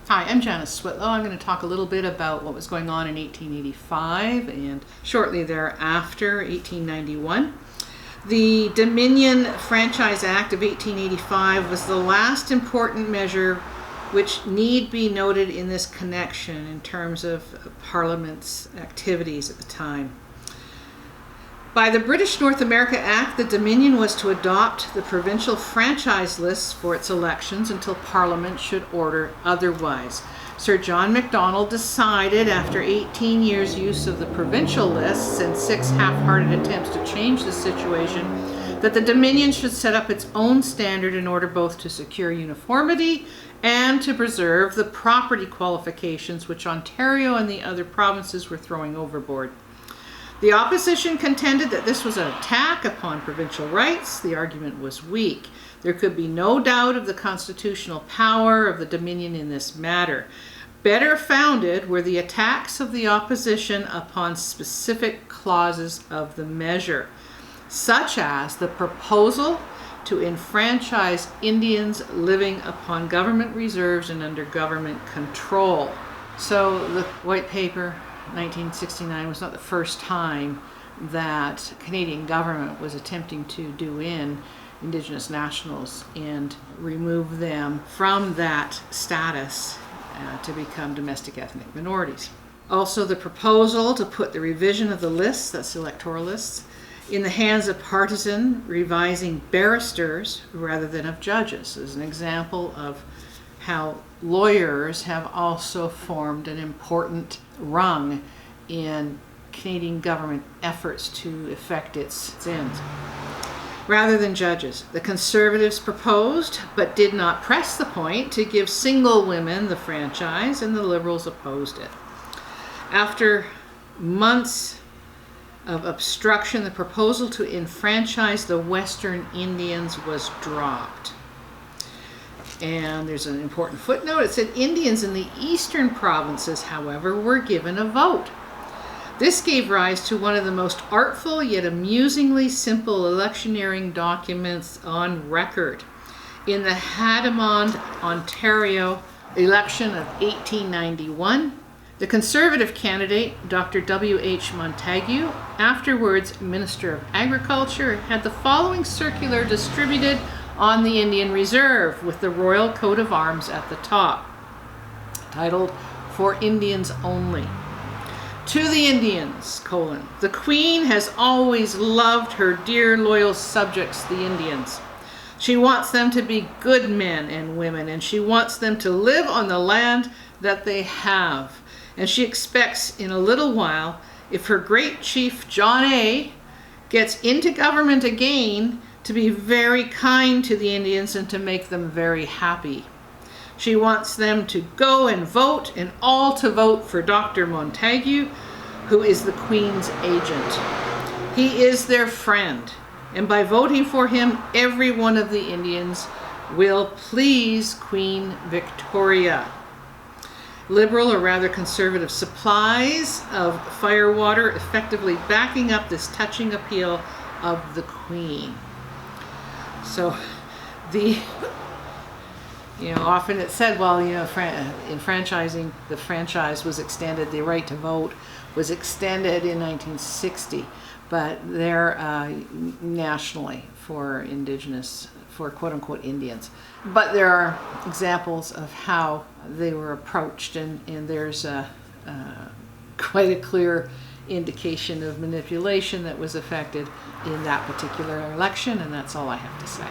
Hi, I'm Janice Switlo. I'm going to talk a little bit about what was going on in 1885 and shortly thereafter, 1891. The Dominion Franchise Act of 1885 was the last important measure which need be noted in this connection in terms of Parliament's activities at the time. By the British North America Act, the Dominion was to adopt the provincial franchise lists for its elections until Parliament should order otherwise. Sir John Macdonald decided, after 18 years' use of the provincial lists and 6 half-hearted attempts to change the situation, that the Dominion should set up its own standard in order both to secure uniformity and to preserve the property qualifications which Ontario and the other provinces were throwing overboard. The opposition contended that this was an attack upon provincial rights. The argument was weak. There could be no doubt of the constitutional power of the Dominion in this matter. Better founded were the attacks of the opposition upon specific clauses of the measure, such as the proposal to enfranchise Indians living upon government reserves and under government control. So the White Paper 1969 was not the first time that Canadian government was attempting to do in Indigenous nationals and remove them from that status to become domestic ethnic minorities. Also, the proposal to put the revision of the lists, that's electoral lists, in the hands of partisan revising barristers rather than of judges is an example of how lawyers have also formed an important rung in Canadian government efforts to effect its ends. Rather than judges, the Conservatives proposed, but did not press the point, to give single women the franchise, and the Liberals opposed it. After months of obstruction, the proposal to enfranchise the Western Indians was dropped. And there's an important footnote. It said Indians in the eastern provinces, however, were given a vote. This gave rise to one of the most artful yet amusingly simple electioneering documents on record. In the Hadamond, Ontario election of 1891, the Conservative candidate, Dr. W.H. Montague, afterwards Minister of Agriculture, had the following circular distributed on the Indian Reserve with the Royal Coat of Arms at the top, titled "For Indians Only." To the Indians, the Queen has always loved her dear loyal subjects, the Indians. She wants them to be good men and women, and she wants them to live on the land that they have. And she expects in a little while, if her great chief John gets into government again, to be very kind to the Indians and to make them very happy. She wants them to go and vote, and all to vote for Dr. Montague, who is the Queen's agent. He is their friend, and by voting for him, every one of the Indians will please Queen Victoria. Liberal, or rather conservative, supplies of firewater effectively backing up this touching appeal of the Queen. So often it's said, well, enfranchising the franchise was extended, the right to vote was extended in 1960, but they're nationally for Indigenous, for quote-unquote Indians. But there are examples of how they were approached, and there's quite a clear indication of manipulation that was affected in that particular election, and that's all I have to say.